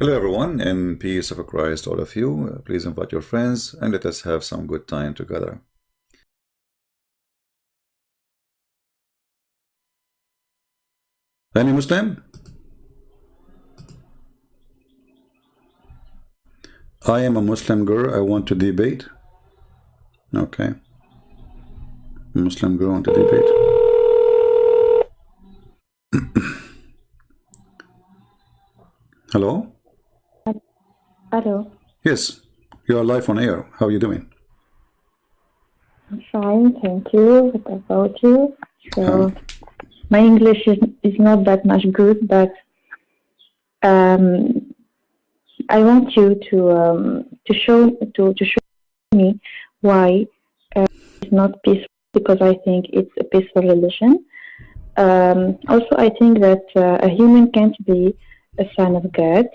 Hello everyone, and peace of Christ all of you. Please invite your friends and let us have some good time together. Any Muslim? I am a Muslim girl, I want to debate. Okay. Muslim girl want to debate. Hello? Hello. Yes, you are live on air. How are you doing? I'm fine, thank you. What about you? So, my English is not that much good, but I want you to show me why it's not peaceful, because I think it's a peaceful religion. Also, I think that a human can't be a son of God.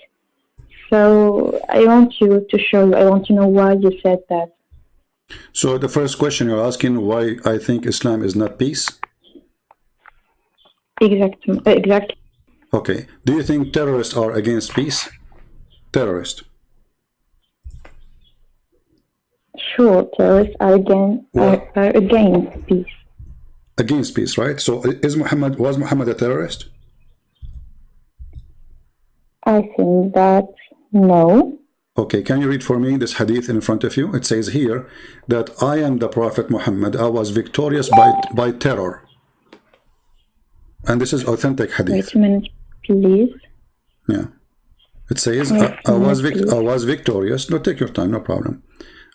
So I want you to show. I want to know why you said that. So the first question you're asking, why I think Islam is not peace? Exactly. Okay. Do you think terrorists are against peace? Terrorists. Sure, terrorists are against peace. Against peace, right? So was Muhammad a terrorist? I think that no. Okay, can you read for me this hadith in front of you? It says here that I am the Prophet Muhammad. I was victorious by terror. And this is authentic hadith. Wait a minute, please. Yeah. It says I was victorious. No, take your time, no problem.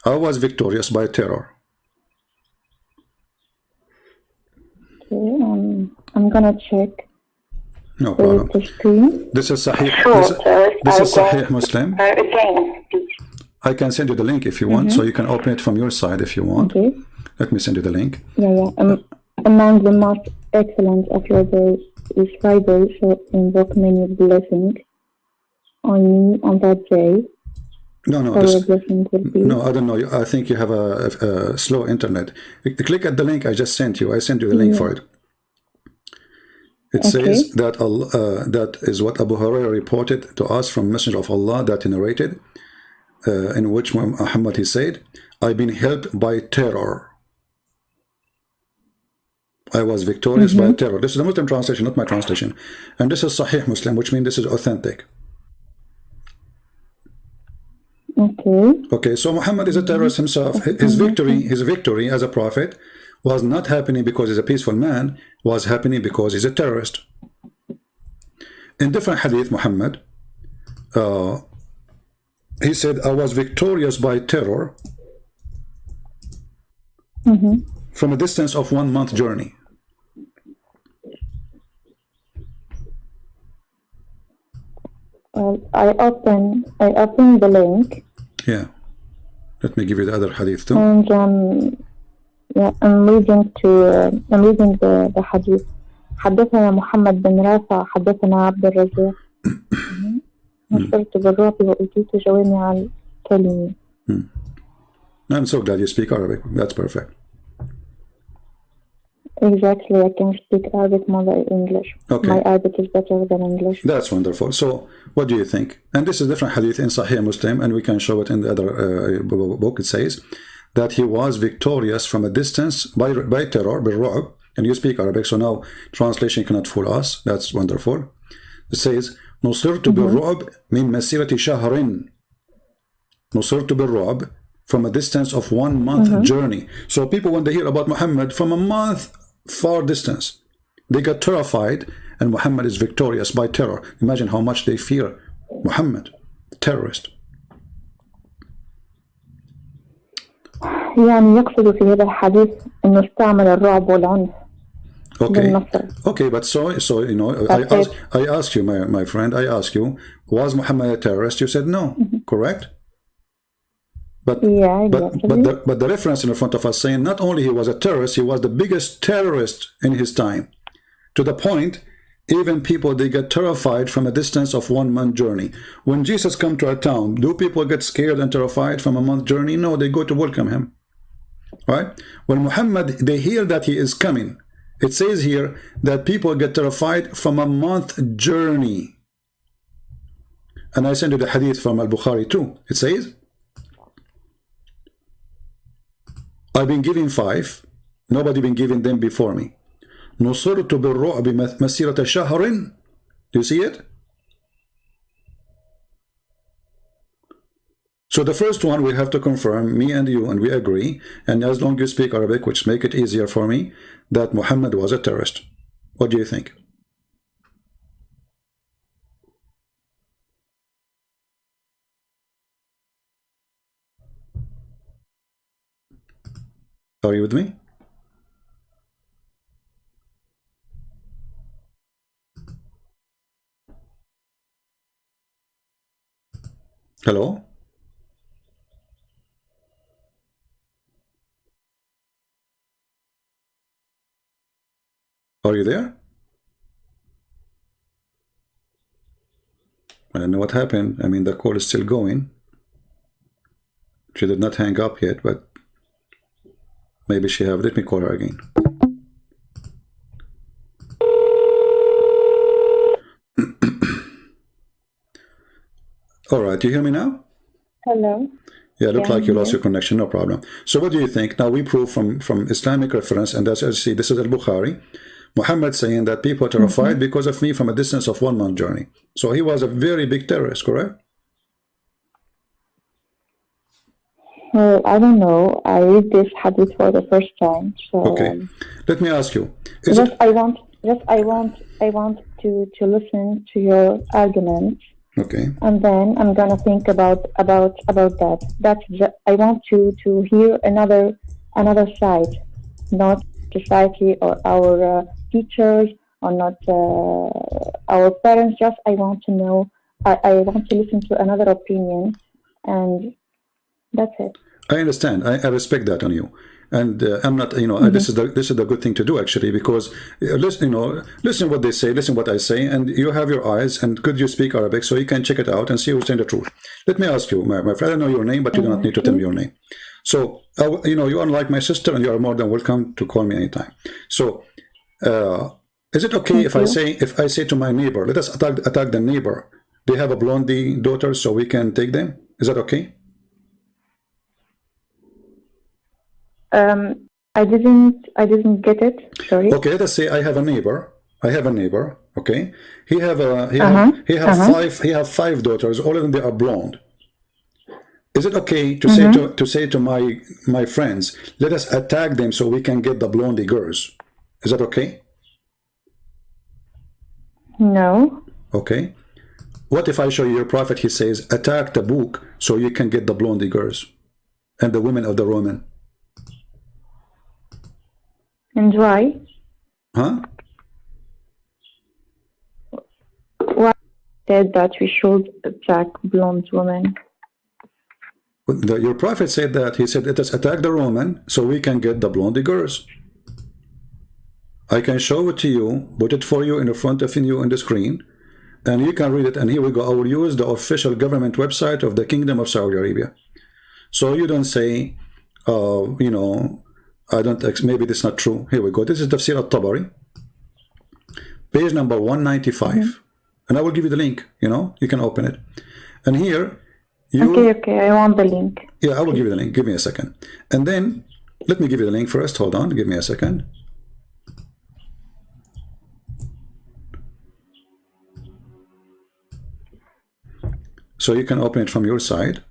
I was victorious by terror. Okay, I'm gonna check. No problem. This is Sahih. This is Sahih Muslim. I can send you the link if you want, so you can open it from your side if you want. Okay. Let me send you the link. Yeah. Among the most excellent of your days is Friday, so invoke many blessings on me on that day. No, I don't know. I think you have a slow internet. Click at the link I just sent you. I sent you the link for it. It says that that is what Abu Hurairah reported to us from Messenger of Allah that he narrated, in which Muhammad he said, "I've been helped by terror. I was victorious by terror." This is the Muslim translation, not my translation, and this is Sahih Muslim, which means this is authentic. Okay, so Muhammad is a terrorist himself. His victory as a prophet was not happening because he's a peaceful man, was happening because he's a terrorist. In different hadith, Muhammad, he said, I was victorious by terror from a distance of 1 month journey. I open the link. Yeah. Let me give you the other hadith too. And I'm reading the hadith. حدثنا محمد بن رافع حدثنا عبد الرزاق نصرت بالرعب وأوتيت جوامع الكلم. I'm so glad you speak Arabic. That's perfect. Exactly, I can speak Arabic more than English. Okay. My Arabic is better than English. That's wonderful. So, what do you think? And this is different hadith in Sahih Muslim, and we can show it in the other book. It says that he was victorious from a distance by terror, بالرعب, and you speak Arabic, so now translation cannot fool us. That's wonderful. It says نصرت بالرعب من مسيرة شهر. نصرت بالرعب from a distance of 1 month journey. So people, when they hear about Muhammad from a month far distance, they get terrified, and Muhammad is victorious by terror. Imagine how much they fear Muhammad, terrorist. يعني يقصد في هذا الحديث إنه استعمل الرعب والعنف. Okay, but so you know, I asked you, my friend, I asked you, was Muhammad a terrorist? You said no, correct? But the reference in front of us saying not only he was a terrorist, he was the biggest terrorist in his time, to the point even people, they get terrified from a distance of 1 month journey. When Jesus come to a town, do people get scared and terrified from a month journey? No, they go to welcome him, right? When Muhammad, they hear that he is coming, it says here that people get terrified from a month journey. And I send you the hadith from Al-Bukhari too. It says, I've been given 5. Nobody been given them before me. نصرت بالرعب مسيرة شهر. Do you see it? So the first one we have to confirm, me and you, and we agree, and as long as you speak Arabic, which make it easier for me, that Muhammad was a terrorist. What do you think? Are you with me? Hello? Are you there? I don't know what happened. I mean, the call is still going. She did not hang up yet, but maybe she have. Let me call her again. All right, you hear me now? Hello. Yeah, look Yeah, like you I'm lost here. your connection, no problem. So what do you think? Now we prove from Islamic reference, and as you see, this is Al-Bukhari, Muhammad saying that people are terrified because of me from a distance of 1 month journey. So he was a very big terrorist, correct? Well, I don't know. I read this hadith for the first time, so Okay. Let me ask you, is just it I want to listen to your arguments, okay? and then I'm gonna think about that. I want to hear another side, not society or our teachers or not our parents. Just I want to know. I want to listen to another opinion, and that's it. I understand. I respect that on you, and I'm not. You know, this is the good thing to do actually, because listen. You know, listen what they say, listen what I say, and you have your eyes. And could you speak Arabic so you can check it out and see who's saying the truth? Let me ask you, my friend. I know your name, but you do not need to tell me your name. So you know, you are like my sister, and you are more than welcome to call me anytime. So is it okay if I say to my neighbor, let us attack the neighbor? They have a blondie daughter, so we can take them. Is that okay? I didn't get it. Sorry. Okay, let us say I have a neighbor. Okay, he have five daughters. All of them they are blonde. Is it okay to say to my friends, let us attack them so we can get the blondie girls? Is that okay? No. Okay. What if I show you your prophet? He says, attack the book so you can get the blondie girls and the women of the Roman. And why? Huh? Why said that we should attack blonde women? Your prophet said that. He said, let us attack the Roman so we can get the blondie girls. I can show it to you, put it for you in the front of you on the screen, and you can read it. And here we go. I will use the official government website of the Kingdom of Saudi Arabia. So you don't say, you know, I don't, maybe this is not true. Here we go. This is Tafsir al-Tabari, page number 195. And I will give you the link, you know, you can open it. And here, Okay, I want the link. Yeah, I will give you the link. Give me a second. And then, let me give you the link first. Hold on. Give me a second. So you can open it from your side.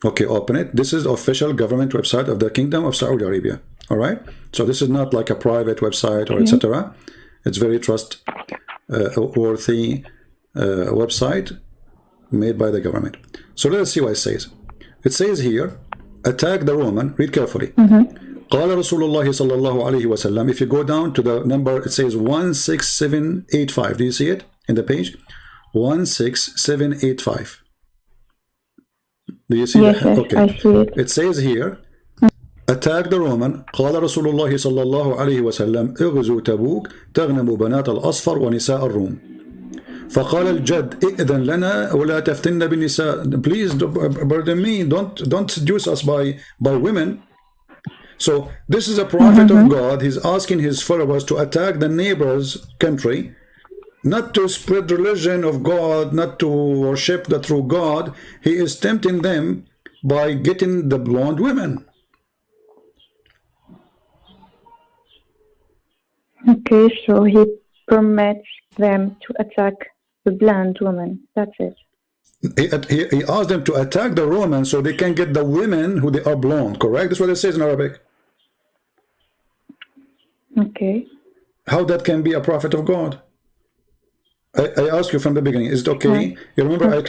Okay, open it. This is the official government website of the Kingdom of Saudi Arabia. All right. So this is not like a private website or etc. It's very trustworthy website made by the government. So let us see what it says. It says here, attack the Roman. Read carefully. قال رسول الله صلى الله عليه وسلم. If you go down to the number, it says 16785. Do you see it in the page? 16785. Do you see Yes, that? yes, Okay. I see it. It says here, attack the Roman. قال رسول الله صلى الله عليه وسلم اغزوا تبوك تغنموا بنات الأصفر ونساء الروم. فقال الجد ائذن لنا ولا تفتنا بالنساء. Please, pardon me, don't seduce us by women. So this is a prophet of God. He's asking his followers to attack the neighbor's country not to spread religion of God, not to worship the true God. He is tempting them by getting the blonde women. Okay, so he permits them to attack the blonde woman. That's it. He asked them to attack the Romans so they can get the women who they are blonde, correct? That's what it says in Arabic. Okay. How that can be a prophet of God? I asked you from the beginning, is it okay? You remember,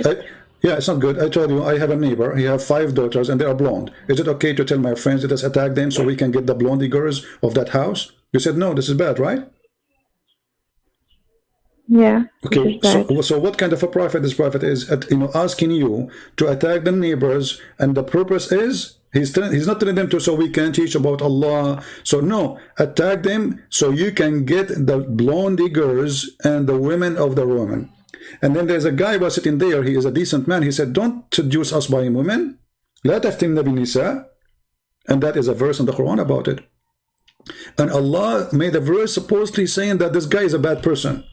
yeah, it's not good. I told you I have a neighbor, he have 5 daughters and they are blonde. Is it okay to tell my friends, let us attack them so we can get the blondie girls of that house? You said, no, this is bad, right? Yeah. Okay, so what kind of a prophet this prophet is, asking you to attack the neighbors, and the purpose is, he's not telling them to, so we can teach about Allah. So no, attack them so you can get the blondie girls and the women of the Roman. And then there's a guy was sitting there, he is a decent man, he said, don't seduce us by women. لا تفتن بالنساء. And that is a verse in the Quran about it. And Allah made a verse supposedly saying that this guy is a bad person.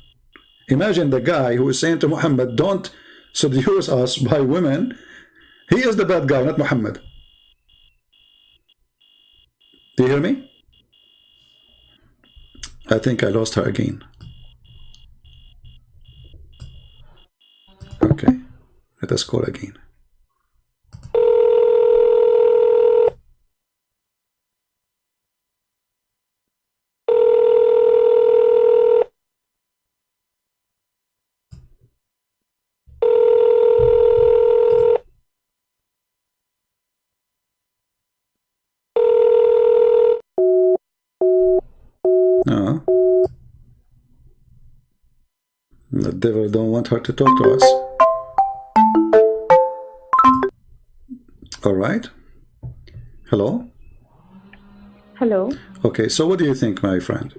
Imagine the guy who is saying to Muhammad, don't seduce us by women. He is the bad guy, not Muhammad. Do you hear me? I think I lost her again. Okay, let us call again. No. The devil don't want her to talk to us. All right. Hello? Hello. Okay, so what do you think, my friend?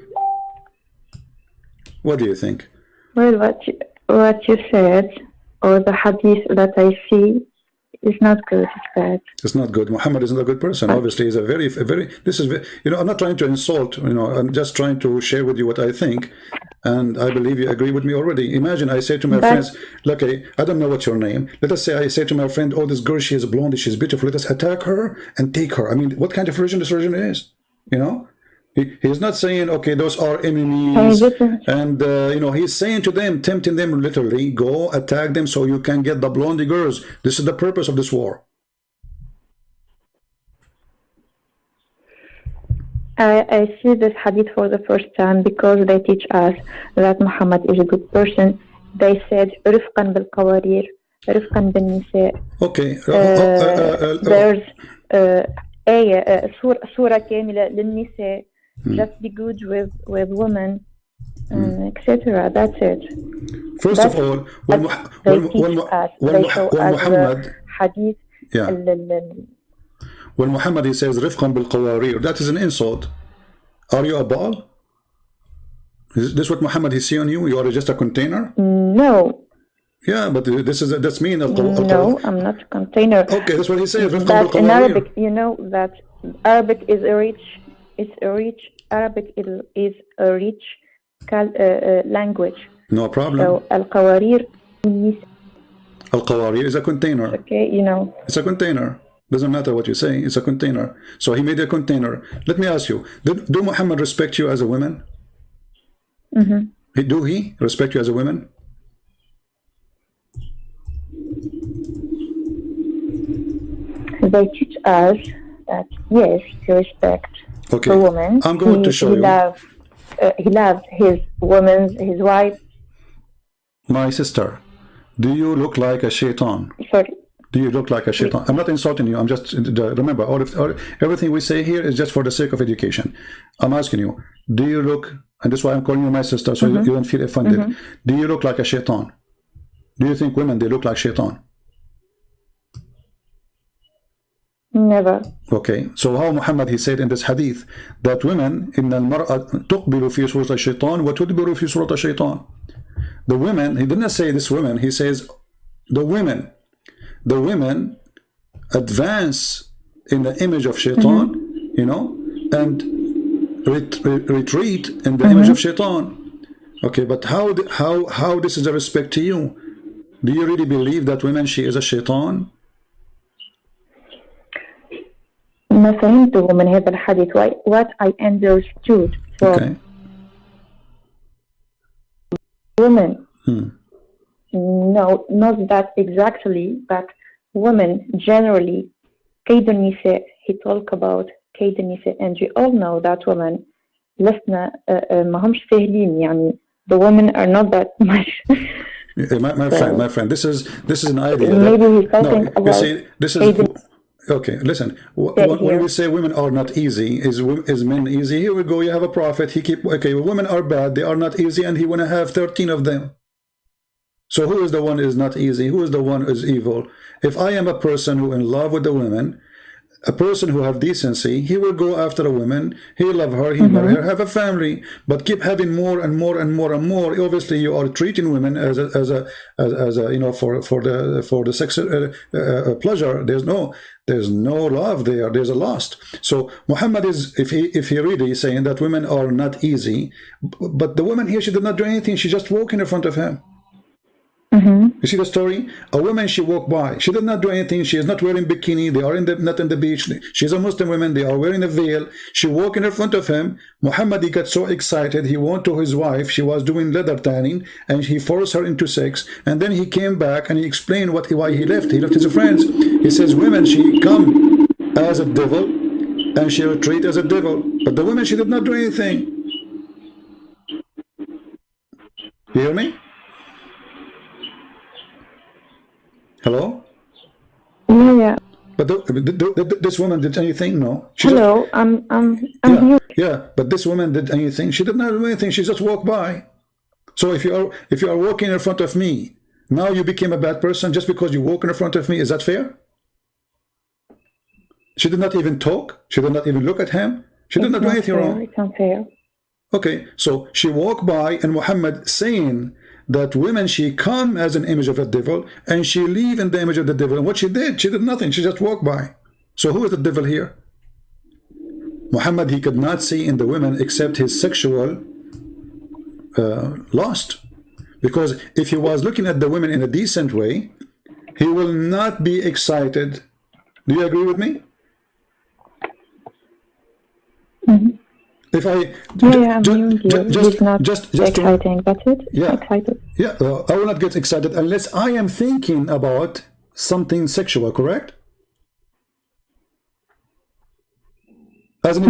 What do you think? Well, what you said, or the hadith that I see, is not good. It's bad. It's not good. Muhammad is not a good person. Obviously, he's a very, this is, I'm not trying to insult, I'm just trying to share with you what I think. And I believe you agree with me already. Imagine I say to my friends, look, I don't know what's your name. Let us say I say to my friend, oh, this girl, she is blonde, she's beautiful. Let us attack her and take her. I mean, what kind of religion this religion is? He's not saying, okay, those are enemies. And, he's saying to them, tempting them literally, go attack them so you can get the blondie girls. This is the purpose of this war. I see this hadith for the first time because they teach us that Muhammad is a good person. They said, رفقا بالقوارير, رفقا بالنساء. Okay. There's سورة كاملة للنساء. Just be good with women, etc. That's it. First of all, when Muhammad, hadith, yeah. When Muhammad he says رفقا بالقوارير, that is an insult. Are you a ball? Is this what Muhammad is saying on you? You are just a container? No. Yeah, but that's mean. No, I'm not a container. Okay, that's what he says. But in Arabic, you know that Arabic is a rich. Arabic is a rich language. No problem. So al-qawarir. Al-qawarir is a container. Okay, It's a container. Doesn't matter what you say. It's a container. So he made a container. Let me ask you: do Muhammad respect you as a woman? Do he respect you as a woman? They teach us that yes, he respects the woman. I'm going to show you. He loves his woman, his wife. My sister, do you look like a shaitan? Sorry. Do you look like a shaitan? I'm not insulting you. I'm just, remember, everything we say here is just for the sake of education. I'm asking you, do you look, and that's why I'm calling you my sister, so you don't feel offended. Do you look like a shaitan? Do you think women, they look like shaitan? Never. Okay, so how Muhammad, he said in this hadith, that women, إن المرأة تقبل في صورة الشيطان وتدبر في صورة الشيطان. The women, he didn't say this women, he says the women advance in the image of shaitan, and retreat in the image of shaitan. Okay, but how this is a respect to you? Do you really believe that women she is a shaitan? ما فهمته من هذا الحديث. What I understood from Okay. women. No, not that exactly, but women generally, كيد النساء, he talk about كيد النساء, and we all know that women لسنا ما همش سهلين يعني. The women are not that much. My friend, this is an idea. Maybe he's talking You about see, this is okay. Listen, when we say women are not easy, is men easy? Here we go. You have a prophet. He keep okay. Women are bad. They are not easy, and he want to have 13 of them. So who is the one is not easy? Who is the one is evil? If I am a person who in love with the women, a person who have decency, he will go after a woman, he love her, he marry her, have a family, but keep having more and more and more and more. Obviously, you are treating women as a you know, for the sex pleasure. There's no love there. There's a lust. So Muhammad is, if he really is saying that women are not easy, but the woman here, she did not do anything. She just walked in front of him. You see the story? A woman, she walked by. She did not do anything. She is not wearing bikini. They are not in the beach. She's a Muslim woman. They are wearing a veil. She walked in front of him. Muhammad, he got so excited. He went to his wife. She was doing leather tanning, and he forced her into sex. And then he came back and he explained why he left. He left his friends. He says, women, she come as a devil, and she retreat as a devil. But the woman, she did not do anything. You hear me? Hello? Yeah. But this woman did anything? No. Hello, I'm here. Yeah, but this woman did anything? She did not do anything. She just walked by. So if you are walking in front of me, now you became a bad person just because you walk in front of me. Is that fair? She did not even talk. She did not even look at him. She did not do anything wrong. It's unfair. Okay, so she walked by, and Muhammad saying that women, she come as an image of a devil, and she leave in the image of the devil. And what she did nothing. She just walked by. So who is the devil here? Muhammad, he could not see in the women except his sexual lust. Because if he was looking at the women in a decent way, he will not be excited. Do you agree with me? If I I'm hearing you. It's not exciting, that's it? Yeah. Excited. Yeah, I will not get excited unless I am thinking about something sexual, correct? As an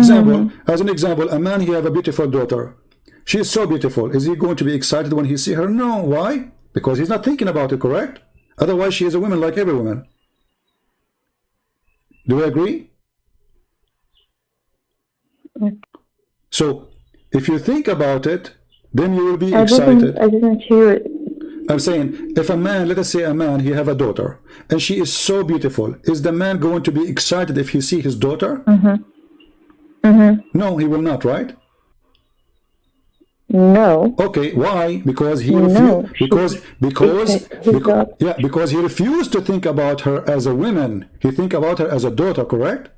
example, a man, he have a beautiful daughter. She is so beautiful. Is he going to be excited when he see her? No. Why? Because he's not thinking about it, correct? Otherwise, she is a woman like every woman. Do we agree? So, if you think about it, then you will be excited. I didn't hear it. I'm saying, if a man, let us say a man, he have a daughter, and she is so beautiful, is the man going to be excited if he see his daughter? No, he will not, right? No. Okay, why? Because he because he refused to think about her as a woman. He think about her as a daughter, correct?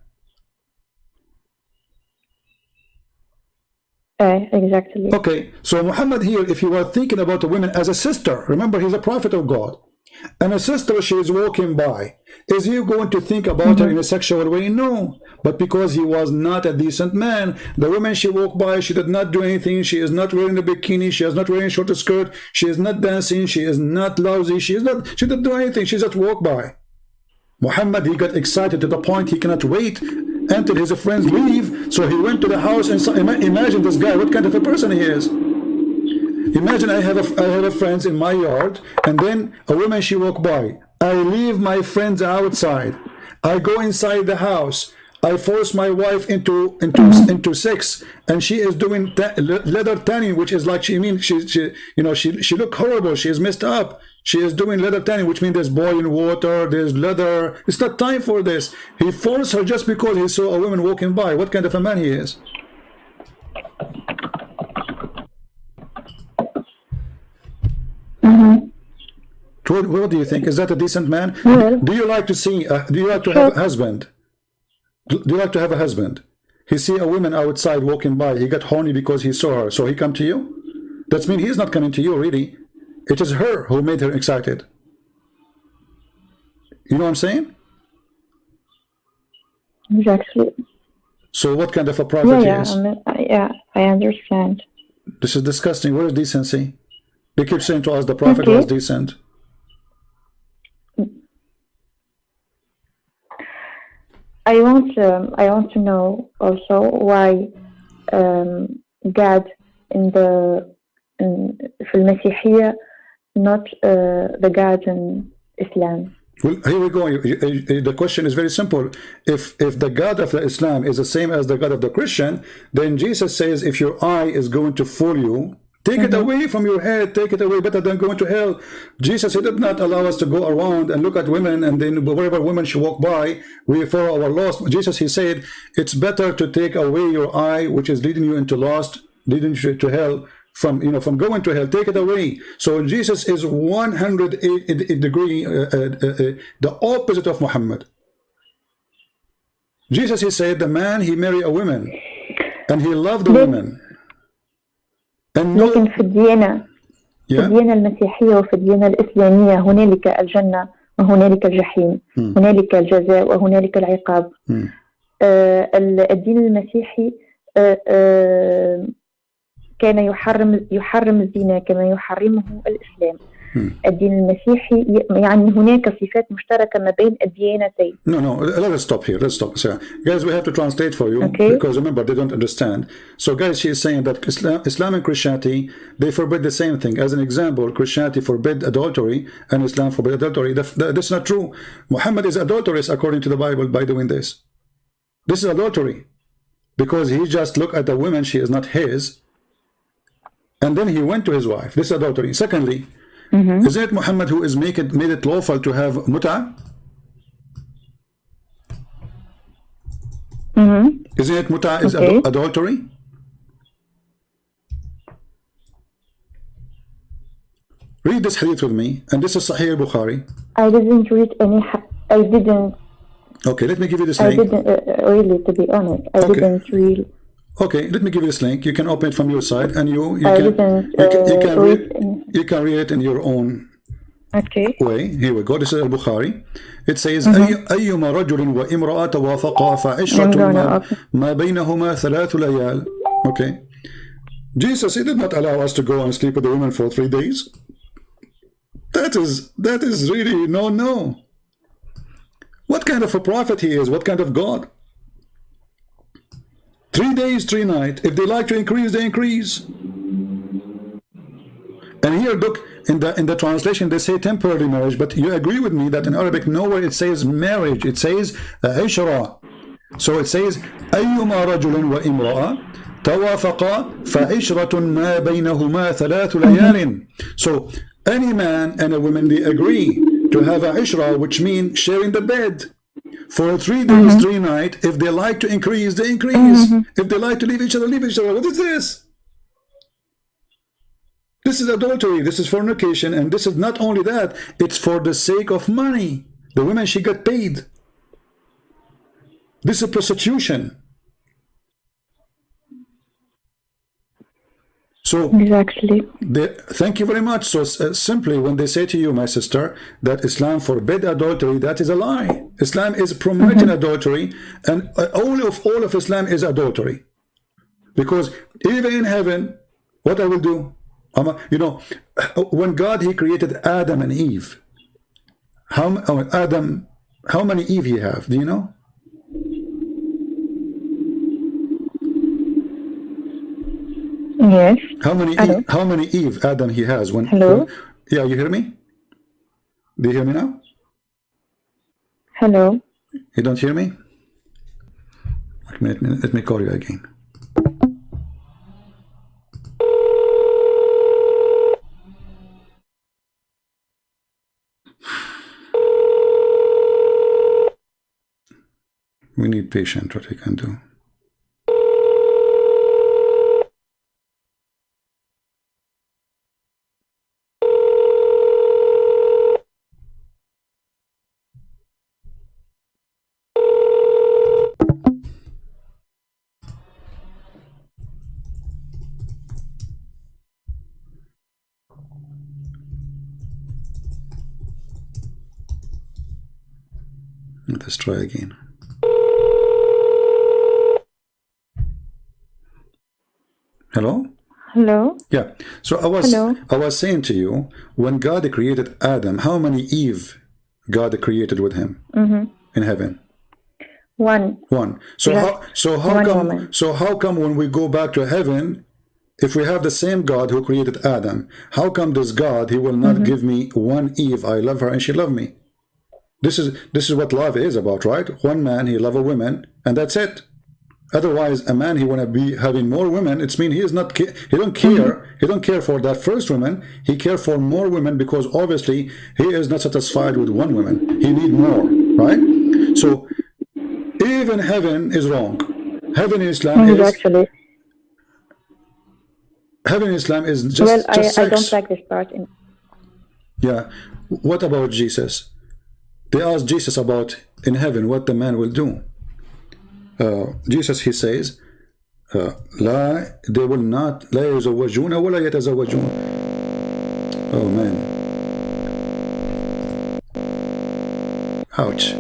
Exactly. Okay, so Muhammad here, if you were thinking about the women as a sister, remember he's a prophet of God, and a sister, she is walking by, is he going to think about her in a sexual way? No, but because he was not a decent man, the woman she walked by, she did not do anything. She is not wearing a bikini, she is not wearing a short skirt, she is not dancing, she is not lousy, she didn't do anything, she just walked by. Muhammad, he got excited to the point he cannot wait until his friends leave, so he went to the house and saw, imagine this guy, what kind of a person he is. Imagine I have a friends in my yard, and then a woman, she walk by. I leave my friends outside. I go inside the house. I force my wife into sex, and she is doing leather tanning, which is like she look horrible. She is messed up. She is doing leather tanning, which means there's boiling water, there's leather. It's not time for this. He forced her just because he saw a woman walking by. What kind of a man he is? What do you think? Is that a decent man? Yeah. Do you like to see? Do you like to have a husband? Do you like to have a husband? He see a woman outside walking by. He got horny because he saw her. So he come to you? That means he's not coming to you, really. It is her who made her excited. You know what I'm saying? Exactly. So what kind of a prophet Yeah, is? yeah, I understand. This is disgusting. Where is decency? They keep saying to us the prophet was decent. I want to know also why God في المسيحية not the God in Islam. Well, here we go. The question is very simple. If the God of the Islam is the same as the God of the Christian, then Jesus says, if your eye is going to fool you, take it away from your head, take it away, better than going to hell. Jesus, he did not allow us to go around and look at women, and then wherever women she walk by, we follow our lust. Jesus, he said, it's better to take away your eye, which is leading you into lust, leading you to hell, from going to hell. Take it away. So Jesus is 180 degree the opposite of Muhammad. Jesus, he said, the man, he married a woman and he loved the women. And no, لكن في الديانة المسيحية وفي الديانة الإسلامية هنالك الجنة وهنالك الجحيم، هنالك الجزاء وهنالك العقاب. الدين المسيحي كان يحرم الزنا كما يحرمه الإسلام. الدين المسيحي يعني هناك صفات مشتركة ما بين الديانتين. No, let us stop here. Let's stop. So, guys, we have to translate for you, okay, because remember, they don't understand. So, guys, she is saying that Islam and Christianity, they forbid the same thing. As an example, Christianity forbid adultery and Islam forbid adultery. That's not true. Muhammad is adulterous according to the Bible by doing this. This is adultery because he just looked at the woman, she is not his, and then he went to his wife. This is adultery. Secondly, isn't it Muhammad who is made it lawful to have mut'ah? Isn't it mut'ah is adultery? Read this hadith with me, and this is Sahih Bukhari. I didn't read any. I didn't. Okay, let me give you this link. I didn't really, to be honest. I didn't really. Okay, let me give you this link. You can open it from your side, and you can read it in your own way. Here we go. This is Al-Bukhari. It says, أيما رجل وامرأة توافقا فعشرة ما بينهما ثلاث ليال. Okay. Jesus, he did not allow us to go and sleep with the women for 3 days. That is really no. What kind of a prophet he is? What kind of God? 3 days, 3 nights. If they like to increase, they increase. And here, look, in the translation, they say temporary marriage, but you agree with me that in Arabic, nowhere it says marriage. It says عشرة. So it says أيما رجل وامرأة توافقا فعشرة ما بينهما ثلاث ليال. So any man and a woman, they agree to have a ishra, which means sharing the bed for 3 days, 3 nights. If they like to increase, they increase. If they like to leave each other, leave each other. What is this? This is adultery. This is fornication. And this is not only that, it's for the sake of money. The women, she got paid. This is prostitution. So exactly. Thank you very much. So simply, when they say to you, my sister, that Islam forbid adultery, that is a lie. Islam is promoting adultery, and all of Islam is adultery. Because even in heaven, what I will do, when God, he created Adam and Eve, how many Eve he have? Do you know? Yes. How many Eve Adam he has? Hello? Yeah, you hear me? Do you hear me now? Hello? You don't hear me? Let me call you again. We need patience, what we can do. Let's try again. Hello? Hello? Yeah. So Hello? I was saying to you, when God created Adam, how many Eve God created with him in heaven? One. One. So One woman. how come when we go back to heaven, if we have the same God who created Adam, how come this God, he will not give me one Eve? I love her and she loved me. This is what love is about, right? One man, he love a woman, and that's it. Otherwise, a man, he want to be having more women. It's mean he is not, he don't care. He don't care for that first woman. He care for more women because obviously he is not satisfied with one woman. He need more, right? So even heaven is wrong. Heaven in Islam is Actually. heaven in Islam is just Well, I sex. don't like this part. Yeah. What about Jesus? They asked Jesus about in heaven what the man will do. Jesus, he says, لا they will not لا يزوجون ولا يتزوجون. Oh man. Ouch.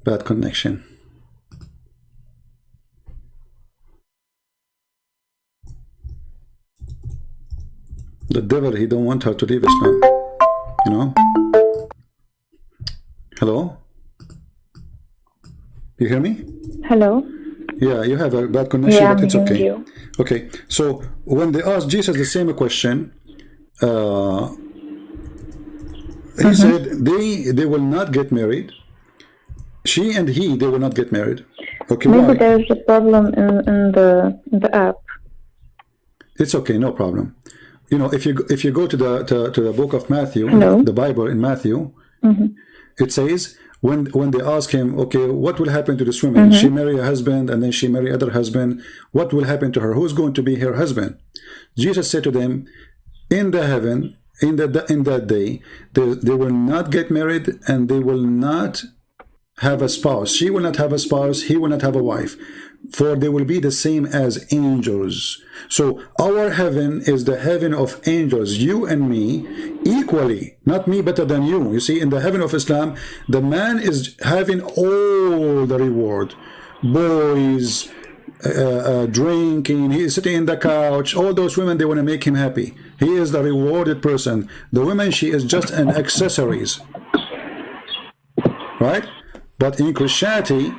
Bad connection. The devil, he don't want her to leave Islam, you know. Hello, you hear me? Hello? Yeah, you have a bad connection, Yeah, but it's I'm hearing okay. you. Okay, so when they asked Jesus the same question, he said they will not get married. She and he, they will not get married. Okay, Maybe why? there's a problem in the app. It's okay, no problem. You know, if you go to the book of Matthew, Hello? the Bible in Matthew, it says when they ask him, okay, what will happen to this woman? She marry a husband and then she marry other husband. What will happen to her? Who's going to be her husband? Jesus said to them, in the heaven, in that day, they will not get married and they will not have a spouse. She will not have a spouse. He will not have a wife. For they will be the same as angels. So our heaven is the heaven of angels, you and me equally, not me better than you. You see, in the heaven of Islam, the man is having all the reward. Boys, drinking, he is sitting in the couch, all those women, they want to make him happy. He is the rewarded person. The woman, she is just an accessories. Right? But in Christianity,